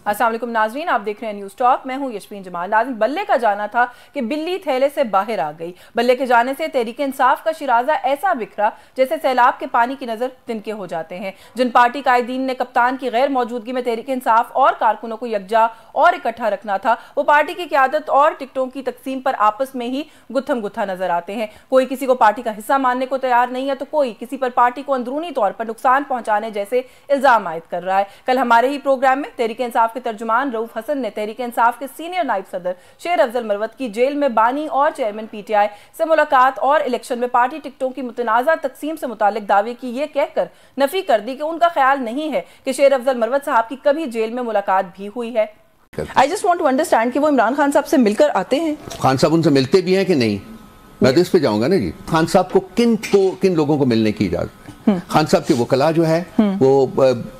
अस्सलाम वालेकुम नाज़रीन, आप देख रहे हैं न्यूज़ टॉक। मैं हूं यशवीन जमाल। नाज़रीन, बल्ले का जाना था कि बिल्ली थैले से बाहर आ गई। बल्ले के जाने से तहरीक इंसाफ का शिराजा ऐसा बिखरा जैसे सैलाब के पानी की नज़र तिनके हो जाते हैं। जिन पार्टी कायदीन ने कप्तान की गैर मौजूदगी में तहरीक इंसाफ और कारकुनों को यकजा और इकट्ठा रखना था, वो पार्टी की क़यादत और टिकटों की तकसीम पर आपस में ही गुत्थम गुत्था नजर आते हैं। कोई किसी को पार्टी का हिस्सा मानने को तैयार नहीं है, तो कोई किसी पर पार्टी को अंदरूनी तौर पर नुकसान पहुंचाने जैसे इल्जाम आयद कर रहा है। कल हमारे ही प्रोग्राम में तहरीक इंसाफ के तर्जुमान रऊफ हसन ने तहरीक इंसाफ के सीनियर नायब सदर शेर अफजल मरवत की जेल में बानी और चेयरमैन PTI से मुलाकात और इलेक्शन में पार्टी टिकटों की मुतनाज़ा तकसीम से मुतालिक दावे की ये कहकर नफी कर दी कि उनका ख्याल नहीं है कि शेर अफजल मरवत साहब की कभी जेल में मुलाकात भी हुई है। I just want to understand कि वो इमरान खान साहब से मिलकर आते हैं। खान साहब उनसे मिलते भी हैं कि नहीं, मैं तो इस पे जाऊंगा ना जी। खान साहब को किन लोगों को मिलने की इजाजत है? खान साहब के वकला जो है वो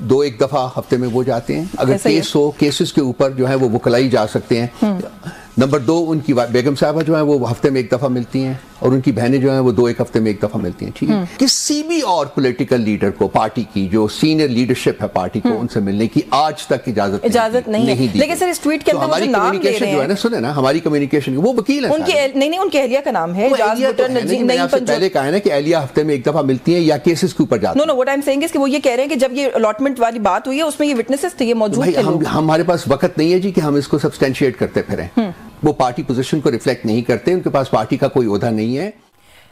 2-1 दफा हफ्ते में वो जाते हैं। अगर केस हो, केसेस के ऊपर जो है वो वकलाई जा सकते हैं। नंबर 2, उनकी बेगम साहबा जो है वो हफ्ते में 1 दफा मिलती हैं और उनकी बहनें जो हैं वो 2-1 हफ्ते में 1 दफा मिलती हैं। ठीक है, किसी भी और पॉलिटिकल लीडर को, पार्टी की जो सीनियर लीडरशिप है पार्टी को, उनसे मिलने की आज तक इजाजत नहीं है। लेकिन सर इस ट्वीट के अंदर हमारी कम्युनिकेशन जो है ना, सुने ना, हमारी कम्युनिकेशन वो वकील है नहीं उनकी अहलिया का नाम है पहले कहा है ना कि एहलिया हफ्ते में 1 दफा मिलती है या केसेस के ऊपर जाती है। Know what I am saying is कि वो ये कह रहे हैं कि जब ये अलॉटमेंट वाली बात हुई है उसमें ये विटनेसेस थे, ये मौजूद थे। हमारे पास वक्त नहीं है जी कि हम इसको सब्सटेंशिएट करते फिरें। वो पार्टी पोजीशन को रिफ्लेक्ट नहीं करते, उनके पास पार्टी का कोई ओहदा नहीं है।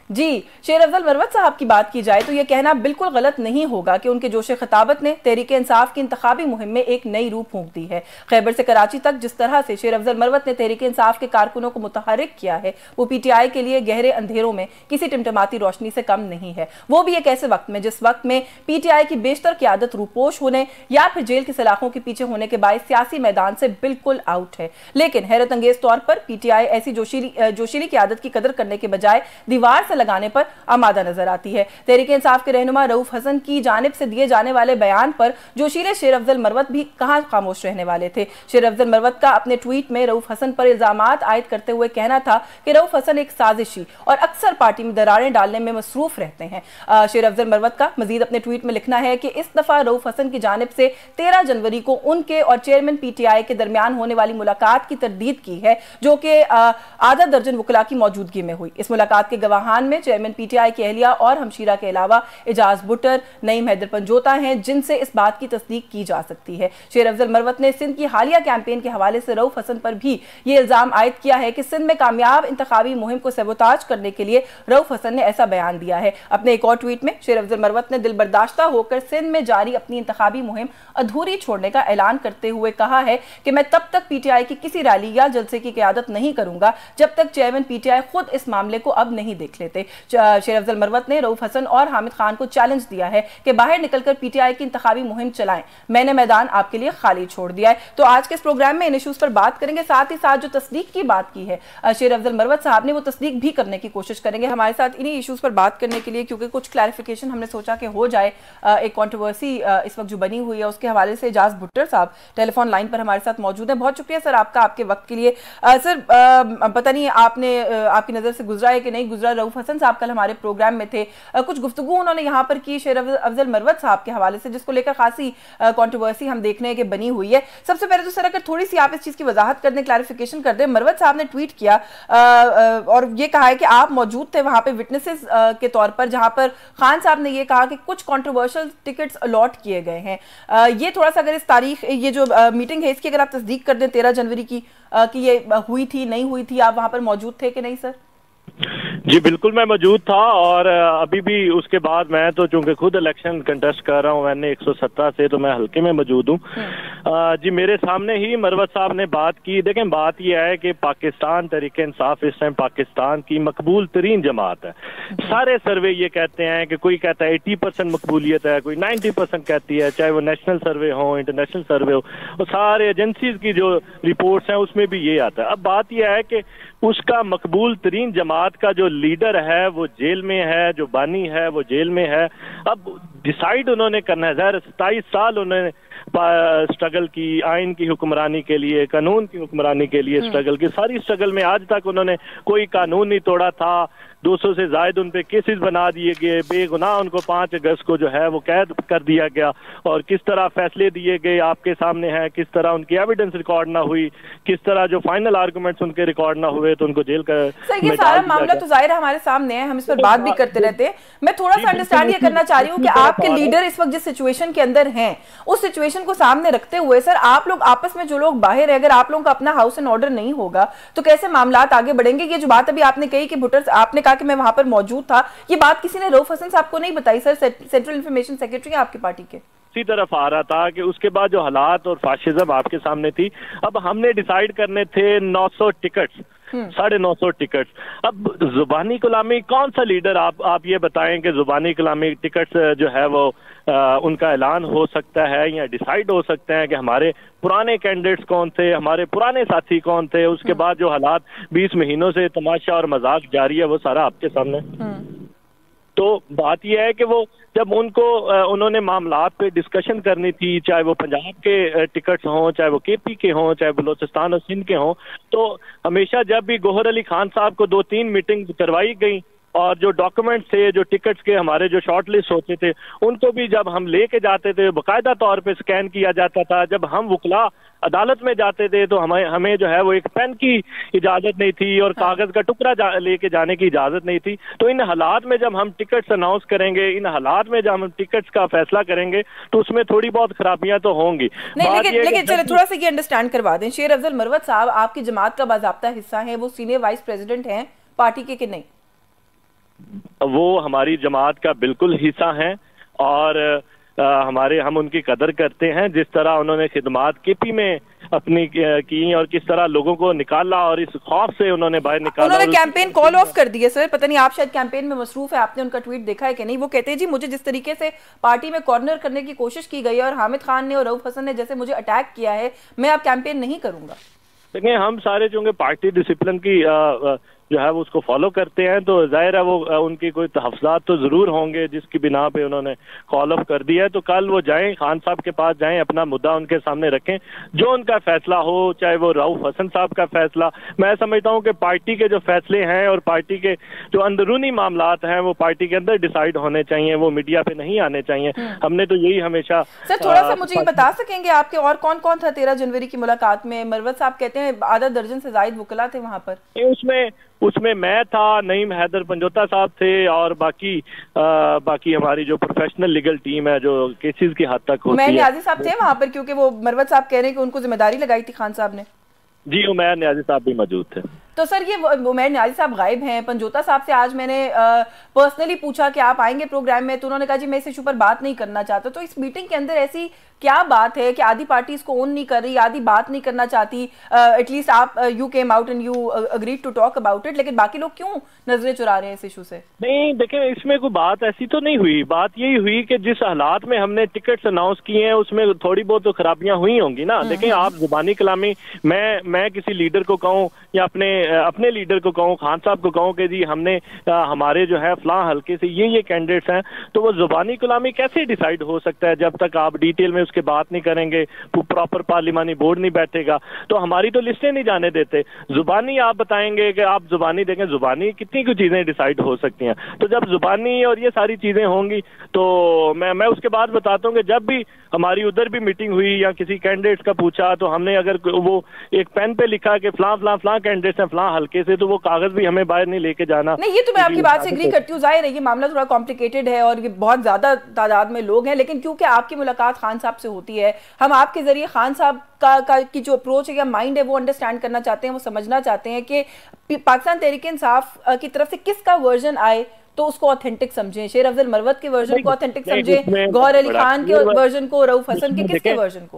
जी, शेर अफजल मरवत साहब की बात की जाए तो यह कहना बिल्कुल गलत नहीं होगा कि उनके जोश खिताबत ने तहरीक इंसाफ की इंतखाबी मुहिम में एक नई रूह फूंक दी है। खैबर से कराची तक जिस तरह से शेर अफजल मरवत ने तहरीक इंसाफ के कारकुनों को मुतहरिक किया है, वो PTI के लिए गहरे अंधेरों में किसी टिमटमाती रोशनी से कम नहीं है। वो भी एक ऐसे वक्त में जिस वक्त में PTI की बेशतर क़यादत रूपोश होने या फिर जेल की सलाखों के पीछे होने के बायस सियासी मैदान से बिल्कुल आउट है। लेकिन हैरत अंगेज तौर पर PTI ऐसी जोशीली क़यादत की कदर करने के बजाय दीवार से लगाने पर आमादा नजर आती है। तहरीक इंसाफ के रहनुमा रऊफ हसन की जानिब से दिए जाने वाले बयान पर जोशीले शेर अफजल मरवत भी कहां खामोश रहने वाले थे। शेर अफजल मरवत का अपने ट्वीट में रऊफ हसन पर इल्जामात आयद करते हुए कहना था कि रऊफ हसन एक साजिशी और अक्सर पार्टी में दरारें डालने में मसरूफ रहते हैं। शेर अफजल मरवत का मजीद अपने ट्वीट में लिखना है कि इस दफा रऊफ हसन की जानिब से 13 जनवरी को उनके और चेयरमैन PTI के दरमियान होने वाली मुलाकात की तरदीद की है, जो कि आधा दर्जन वकला की मौजूदगी में हुई। इस मुलाकात के गवाहान में चेयरमैन PTI के एहलिया और हमशीरा के अलावा एजाज बुटर, नईम हैदर पंजोता हैं, जिनसे इस बात की तस्दीक की जा सकती है। शेर अफजल मरवत ने सिंध की हालिया कैंपेन के हवाले से रऊफ हसन पर भी ये इल्जाम आयद किया है कि सिंध में कामयाब इंतखाबी मुहिम को सबोताज करने के लिए रऊफ हसन ने ऐसा बयान दिया है। अपने एक और ट्वीट में शेर अफजल मरवत ने दिलबर्दाश्ता होकर सिंध में जारी अपनी इंतखाबी मुहिम अधूरी छोड़ने का ऐलान करते हुए कहा है कि मैं तब तक PTI की किसी रैली या जलसे की क़यादत नहीं करूंगा जब तक चेयरमैन PTI खुद इस मामले को अब नहीं देख लेते। शेर अफजल मरवत ने रऊफ हसन और हामिद खान को चैलेंज दिया है कि बाहर निकलकर PTI की इंतखाबी मुहिम चलाएं, मैंने मैदान आपके लिए खाली छोड़ दिया है। तो आज के इस प्रोग्राम में इन इशूज पर बात करेंगे, साथ ही साथ जो तस्दीक की बात की है शेर अफजल मरवत साहब ने, वो तस्दीक भी करने की कोशिश करेंगे। हमारे साथ इन्हीं इशूज पर बात करने के लिए, क्योंकि कुछ क्लैरिफिकेशन हमने सोचा कि हो जाए, एक कंट्रोवर्सी इस वक्त जो बनी हुई है उसके हवाले से एजाज भुट्टर साहब टेलीफोन लाइन पर हमारे साथ मौजूद है। बहुत शुक्रिया सर आपका, आपके वक्त के लिए। सर पता नहीं आपकी नजर से गुजरा है कि नहीं गुजरा, रऊफ हसन साहब कल हमारे प्रोग्राम में थे, कुछ गुफ्तगू उन्होंने यहाँ पर की शेर अफजल मरवत साहब के हवाले से, जिसको लेकर खासी कंट्रोवर्सी हम देख रहे हैं कि बनी हुई है। सबसे पहले तो सर अगर थोड़ी सी आप इस चीज की वजाहत कर दें, क्लैरिफिकेशन कर दें। मरवत साहब ने ट्वीट किया और ये कहा है कि आप मौजूद थे वहां पे विटनेसेस के तौर पर, जहां पर खान साहब ने ये कहा कि कुछ कंट्रोवर्शियल टिकट्स अलॉट किए गए हैं। ये थोड़ा सा अगर इस तारीख, ये जो मीटिंग है इसकी अगर आप तस्दीक कर दें 13 जनवरी की, कि ये हुई थी नहीं हुई थी, आप वहां पर मौजूद थे कि नहीं सर? जी बिल्कुल, मैं मौजूद था और अभी भी उसके बाद मैं तो चूंकि खुद इलेक्शन कंटेस्ट कर रहा हूँ, मैंने 117 से, तो मैं हल्के में मौजूद हूँ। जी मेरे सामने ही मरवत साहब ने बात की। देखें, बात यह है कि पाकिस्तान तहरीक इंसाफ इस टाइम पाकिस्तान की मकबूल तरीन जमात है। सारे सर्वे ये कहते हैं कि कोई कहता है 80% मकबूलियत है, कोई 90% कहती है, चाहे वो नेशनल सर्वे हो, इंटरनेशनल सर्वे हो, और सारे एजेंसीज की जो रिपोर्ट्स हैं उसमें भी ये आता है। अब बात यह है कि उसका मकबूल तरीन जमात का जो लीडर है वो जेल में है, जो बानी है वो जेल में है। अब डिसाइड उन्होंने करना है। 27 साल उन्होंने स्ट्रगल की, आइन की हुक्मरानी के लिए, कानून की हुक्मरानी के लिए स्ट्रगल की। सारी स्ट्रगल में आज तक उन्होंने कोई कानून नहीं तोड़ा था। 200 से ज्यादा उन पे केसेस बना दिए गए, बेगुनाह उनको 5 अगस्त को जो है वो कैद कर दिया गया, और किस तरह फैसले दिए गए आपके सामने हैं, किस तरह उनकी एविडेंस रिकॉर्ड ना हुई, किस तरह जो फाइनल आर्गुमेंट्स उनके रिकॉर्ड ना हुए तो उनको जेल का ये सारा मामला तो जाहिर है हमारे सामने है, हम इस पर बात भी करते रहते हैं। मैं थोड़ा सा अंडरस्टैंड ये करना चाह रही हूँ कि आपके लीडर इस वक्त जिस सिचुएशन के अंदर हैं, उस सिचुएशन को सामने रखते हुए सर आप लोग आपस में, जो लोग बाहर है, अगर आप लोगों का अपना हाउस एंड ऑर्डर नहीं होगा तो कैसे मामलात आगे बढ़ेंगे? ये जो बात अभी आपने कही कि भुट्टर, आपने कहा कि मैं वहां पर मौजूद था, ये बात किसी ने रऊफ हसन साहब को नहीं बताई सर? सेंट्रल इंफॉर्मेशन सेक्रेटरी है आपकी पार्टी के। इसी तरफ आ रहा था कि उसके बाद जो हालात और फाशिज्म आपके सामने थी, अब हमने डिसाइड करने थे 900 टिकट्स, 950 टिकट्स। अब जुबानी गुलामी, कौन सा लीडर आप ये बताएं कि जुबानी गुलामी टिकट्स जो है वो उनका ऐलान हो सकता है या डिसाइड हो सकते हैं कि हमारे पुराने कैंडिडेट्स कौन थे, हमारे पुराने साथी कौन थे, उसके बाद जो हालात 20 महीनों से तमाशा और मजाक जारी है वो सारा आपके सामने। तो बात यह है कि वो जब उन्होंने मामलात पे डिस्कशन करनी थी, चाहे वो पंजाब के टिकट्स हों, चाहे वो केपी के हों, चाहे बलोचिस्तान और सिंध के हों, तो हमेशा जब भी गौहर अली खान साहब को 2-3 मीटिंग करवाई गई और जो डॉक्यूमेंट्स थे, जो टिकट्स के हमारे जो शॉर्ट लिस्ट होते थे, उनको भी जब हम लेके जाते थे बाकायदा तौर पे स्कैन किया जाता था। जब हम वकला अदालत में जाते थे तो हमें जो है वो एक पेन की इजाजत नहीं थी और कागज का टुकड़ा लेके जाने की इजाजत नहीं थी। तो इन हालात में जब हम टिकट्स अनाउंस करेंगे, इन हालात में जब हम टिकट्स का फैसला करेंगे तो उसमें थोड़ी बहुत खराबियां तो होंगी। लेकिन चले थोड़ा सा ये अंडरस्टैंड करवा दें, शेर अफजल मरवत साहब आपकी जमात का बाज़ाब्ता हिस्सा है, वो सीनियर वाइस प्रेसिडेंट हैं पार्टी के कि नहीं? वो हमारी जमात का बिल्कुल हिस्सा हैं और हम उनकी कदर करते हैं। जिस तरह उन्होंने खिदमात केपी में अपनी की और किस तरह लोगों को निकाला और इस खौफ से उन्होंने बाहर निकाला। उन्होंने कैंपेन कॉल ऑफ कर दी है सर, पता नहीं आप शायद कैंपेन में मसरूफ है, आपने उनका ट्वीट देखा है कि नहीं? वो कहते हैं जी मुझे जिस तरीके से पार्टी में कॉर्नर करने की कोशिश की गई है और हामिद खान ने और रऊफ हसन ने जैसे मुझे अटैक किया है, मैं अब कैंपेन नहीं करूंगा। देखिए हम सारे चूंकि पार्टी डिसिप्लिन की जो है वो उसको फॉलो करते हैं तो जाहिर है वो उनकी कोई तहफ़्ज़ात तो ज़रूर होंगे जिसकी बिना पे उन्होंने कॉल ऑफ कर दिया है। तो कल वो जाएं, खान साहब के पास जाएं, अपना मुद्दा उनके सामने रखें, जो उनका फैसला हो, चाहे वो रऊफ हसन साहब का फैसला। मैं समझता हूँ कि पार्टी के जो फैसले हैं और पार्टी के जो अंदरूनी मामलात हैं वो पार्टी के अंदर डिसाइड होने चाहिए, वो मीडिया पे नहीं आने चाहिए। हमने तो यही हमेशा। सर थोड़ा सा मुझे ये बता सकेंगे आपके और कौन कौन था 13 जनवरी की मुलाकात में? मरवत साहब कहते हैं आधा दर्जन से ज्यादा वकला थे वहां पर। उसमें मैं था, नईम हैदर पंजोता साहब थे और बाकी हमारी जो प्रोफेशनल लीगल टीम है जो केसेस की हद तक होती है। उमैर न्याजी साहब थे वहां पर, क्योंकि वो मरवत साहब कह रहे हैं कि उनको जिम्मेदारी लगाई थी खान साहब ने। जी उमैर न्याजी साहब भी मौजूद थे। तो सर ये उमैर न्याजी साहब गायब हैं। पंजोता साहब से आज मैंने पर्सनली पूछा कि आप आएंगे प्रोग्राम में, तो उन्होंने कहा जी मैं इस इशू पर बात नहीं करना चाहता। तो इस मीटिंग के अंदर ऐसी क्या बात है कि आधी पार्टी इसको ओन नहीं कर रही, आधी बात नहीं करना चाहती? एटलीस्ट आप you came out and you agreed to talk about it, लेकिन बाकी लोग क्यों नजरें चुरा रहे हैं इस इशू से? नहीं देखें, इसमें कोई बात ऐसी तो नहीं हुई। बात यही हुई कि जिस हालात में हमने टिकट्स अनाउंस किए हैं उसमें थोड़ी बहुत तो खराबियां हुई होंगी ना। देखें आप जुबानी कलामी, मैं किसी लीडर को कहूँ या अपने लीडर को कहूँ, खान साहब को कहूँ कि जी हमने हमारे जो है फलां हल्के से ये कैंडिडेट्स हैं, तो वो जुबानी कलामी कैसे डिसाइड हो सकता है जब तक आप डिटेल में उसके बात नहीं करेंगे, प्रॉपर पार्लिमानी बोर्ड नहीं बैठेगा तो हमारी तो लिस्टें नहीं जाने देते। जुबानी आप बताएंगे कि आप जुबानी देखें, जुबानी कितनी कुछ चीजें डिसाइड हो सकती हैं। तो जब जुबानी और ये सारी चीजें होंगी तो मैं उसके बाद बताता हूँ कि जब भी हमारी उधर भी मीटिंग हुई या किसी कैंडिडेट का पूछा तो हमने अगर वो एक पेन पे लिखा कि फलां कैंडिडेट है फलां हल्के से, तो वो कागज भी हमें बाहर नहीं लेके जाना। नहीं ये तो मैं आपकी बात से एग्री करती हूँ, जाहिर है ये मामला थोड़ा कॉम्प्लिकेटेड है और ये बहुत ज्यादा तादाद में लोग हैं, लेकिन क्योंकि आपकी मुलाकात खान साहब से होती है, हम आपके जरिए खान साहब की जो अप्रोच है या माइंड है वो अंडरस्टैंड करना चाहते हैं, वो समझना चाहते हैं कि पाकिस्तान तहरीक-ए-इंसाफ की तरफ से किसका वर्जन आए तो उसको ऑथेंटिक समझें। शेर अफजल मरवत के वर्जन को ऑथेंटिक समझें, गौहर अली खान के वर्जन को, रऊफ हसन के किसके वर्जन को?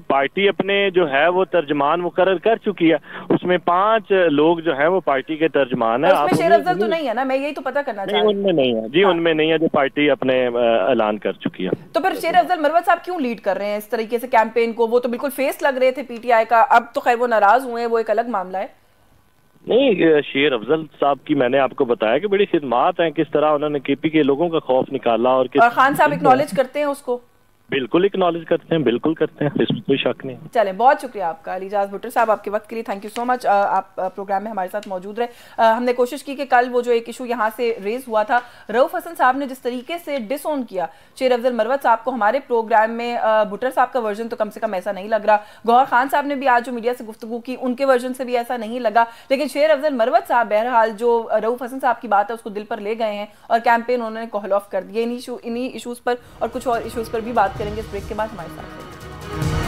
पार्टी अपने जो है वो तर्जमान मुकर्रर कर चुकी है, उसमें 5 लोग जो है वो पार्टी के तर्जमान है। उसमें शेर अफजल तो नहीं है ना? मैं यही तो पता करना चाह रही हूं। उनमें नहीं है जी, उनमें नहीं है जो पार्टी अपने ऐलान कर चुकी है। तो फिर शेर अफजल मरवत साहब क्यों लीड कर रहे हैं इस तरीके से कैंपेन को? वो तो बिल्कुल फेस लग रहे थे पीटीआई का, अब तो खैर वो नाराज हुए, वो एक अलग मामला है। नहीं, शेर अफजल साहब की मैंने आपको बताया कि बड़ी खिदमात हैं, किस तरह उन्होंने केपी के लोगों का खौफ निकाला और खान साहब एक्नॉलेज करते हैं उसको। बिल्कुल एक्नॉलेज करते हैं, बिल्कुल करते हैं, इसमें कोई शक नहीं। चलें, बहुत शुक्रिया आपका अलीजाज भुट्टर साहब, आपके वक्त के लिए थैंक यू सो मच। आप प्रोग्राम में हमारे साथ मौजूद रहे। हमने कोशिश की कि कल वो जो एक इशू यहाँ से रेज हुआ था, रऊफ हसन साहब ने जिस तरीके से डिसऑन किया शेर अफजल मरवत साहब को हमारे प्रोग्राम में, भुट्टर साहब का वर्जन तो कम से कम ऐसा नहीं लग रहा, गौहर खान साहब ने भी आज जो मीडिया से गुफ्तगू की उनके वर्जन से भी ऐसा नहीं लगा, लेकिन शेर अफजल मरवत साहब बहरहाल जो रऊफ हसन साहब की बात है उसको दिल पर ले गए हैं और कैंपेन उन्होंने कॉल ऑफ कर दिया। इन्हीं इशूज़ पर और कुछ और इशूज़ पर भी बात करेंगे इस ब्रेक के बाद। हमारे साथ